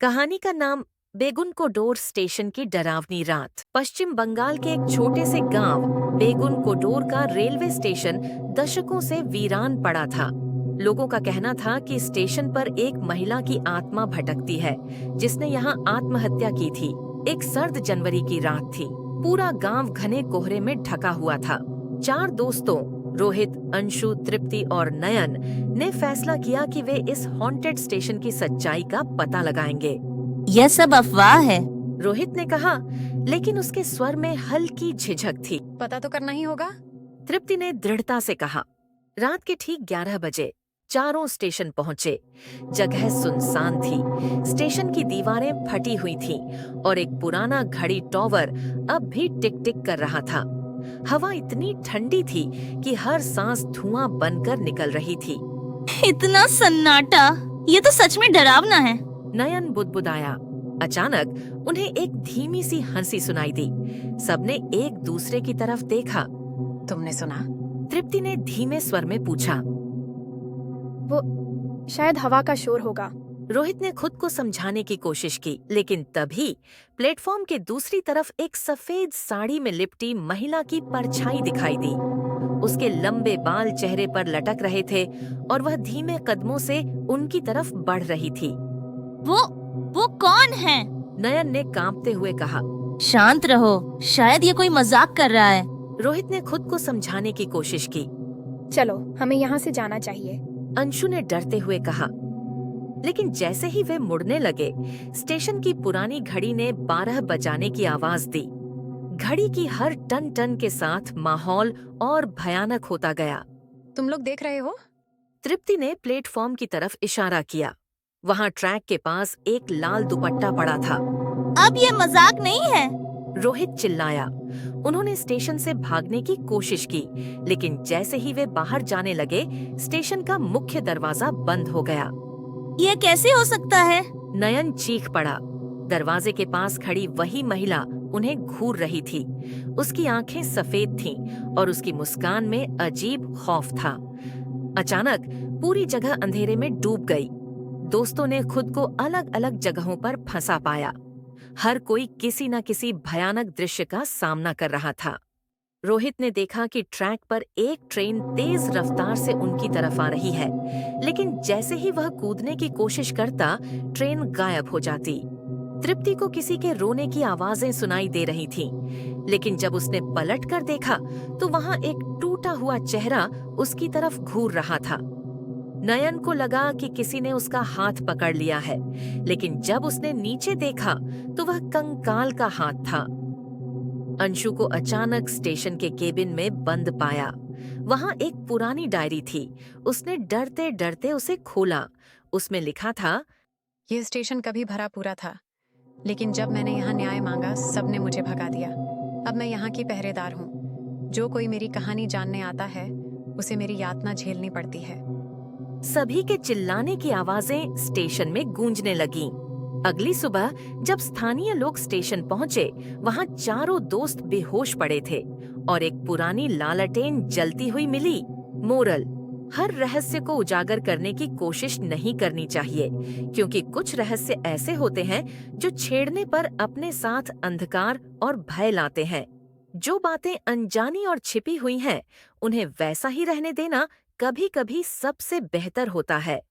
कहानी का नाम बेगुनकोडोर स्टेशन की डरावनी रात। पश्चिम बंगाल के एक छोटे से गांव बेगुनकोडोर का रेलवे स्टेशन दशकों से वीरान पड़ा था। लोगों का कहना था कि स्टेशन पर एक महिला की आत्मा भटकती है जिसने यहाँ आत्महत्या की थी। एक सर्द जनवरी की रात थी। पूरा गांव घने कोहरे में ढका हुआ था। चार दोस्तों रोहित, अंशु, तृप्ति और नयन ने फैसला किया कि वे इस हॉन्टेड स्टेशन की सच्चाई का पता लगाएंगे। यह सब अफवाह है। रोहित ने कहा, लेकिन उसके स्वर में हल्की झिझक थी। पता तो करना ही होगा। तृप्ति ने दृढ़ता से कहा। रात के ठीक 11 बजे चारों स्टेशन पहुंचे। जगह सुनसान थी। स्टेशन की दीवारें फटी हुई थीं और एक पुराना घड़ी टॉवर अब भी टिक टिक कर रहा था। हवा इतनी ठंडी थी कि हर सांस धुआं बनकर निकल रही थी। इतना सन्नाटा, ये तो सच में डरावना है। नयन बुदबुदाया। अचानक उन्हें एक धीमी सी हंसी सुनाई दी। सबने एक दूसरे की तरफ देखा। तुमने सुना? तृप्ति ने धीमे स्वर में पूछा। वो शायद हवा का शोर होगा। रोहित ने खुद को समझाने की कोशिश की, लेकिन तभी प्लेटफॉर्म के दूसरी तरफ एक सफेद साड़ी में लिपटी महिला की परछाई दिखाई दी। उसके लंबे बाल चेहरे पर लटक रहे थे और वह धीमे कदमों से उनकी तरफ बढ़ रही थी। वो कौन है? नयन ने कांपते हुए कहा। शांत रहो, शायद ये कोई मजाक कर रहा है। रोहित ने खुद को समझाने की कोशिश की। चलो, हमें यहाँ से जाना चाहिए। अंशु ने डरते हुए कहा। लेकिन जैसे ही वे मुड़ने लगे, स्टेशन की पुरानी घड़ी ने 12 बजाने की आवाज दी। घड़ी की हर टन टन के साथ माहौल और भयानक होता गया। तुम लोग देख रहे हो? तृप्ति ने प्लेटफॉर्म की तरफ इशारा किया। वहाँ ट्रैक के पास एक लाल दुपट्टा पड़ा था। अब ये मजाक नहीं है। रोहित चिल्लाया। उन्होंने स्टेशन से भागने की कोशिश की, लेकिन जैसे ही वे बाहर जाने लगे, स्टेशन का मुख्य दरवाजा बंद हो गया। ये कैसे हो सकता है? नयन चीख पड़ा। दरवाजे के पास खड़ी वही महिला उन्हें घूर रही थी। उसकी आंखें सफेद थीं और उसकी मुस्कान में अजीब खौफ था। अचानक पूरी जगह अंधेरे में डूब गई। दोस्तों ने खुद को अलग अलग जगहों पर फंसा पाया। हर कोई किसी न किसी भयानक दृश्य का सामना कर रहा था। रोहित ने देखा कि ट्रैक पर एक ट्रेन तेज रफ्तार से उनकी तरफ आ रही है, लेकिन जैसे ही वह कूदने की कोशिश करता, ट्रेन गायब हो जाती। तृप्ति को किसी के रोने की आवाजें सुनाई दे रही थीं, लेकिन जब उसने पलट कर देखा तो वहां एक टूटा हुआ चेहरा उसकी तरफ घूर रहा था। नयन को लगा कि किसी ने उसका हाथ पकड़ लिया है, लेकिन जब उसने नीचे देखा तो वह कंकाल का हाथ था। अंशु को अचानक स्टेशन के केबिन में बंद पाया। वहां एक पुरानी डायरी थी। उसने डरते डरते उसे खोला। उसमें लिखा था, ये स्टेशन कभी भरा पूरा था, लेकिन जब मैंने यहाँ न्याय मांगा, सबने मुझे भगा दिया। अब मैं यहाँ की पहरेदार हूँ। जो कोई मेरी कहानी जानने आता है, उसे मेरी यातना झेलनी पड़ती है। सभी के चिल्लाने की आवाजें स्टेशन में गूंजने लगीं। अगली सुबह जब स्थानीय लोग स्टेशन पहुंचे, वहां चारों दोस्त बेहोश पड़े थे और एक पुरानी लालटेन जलती हुई मिली। मोरल: हर रहस्य को उजागर करने की कोशिश नहीं करनी चाहिए, क्योंकि कुछ रहस्य ऐसे होते हैं जो छेड़ने पर अपने साथ अंधकार और भय लाते हैं। जो बातें अनजानी और छिपी हुई हैं, उन्हें वैसा ही रहने देना कभी-कभी सबसे बेहतर होता है।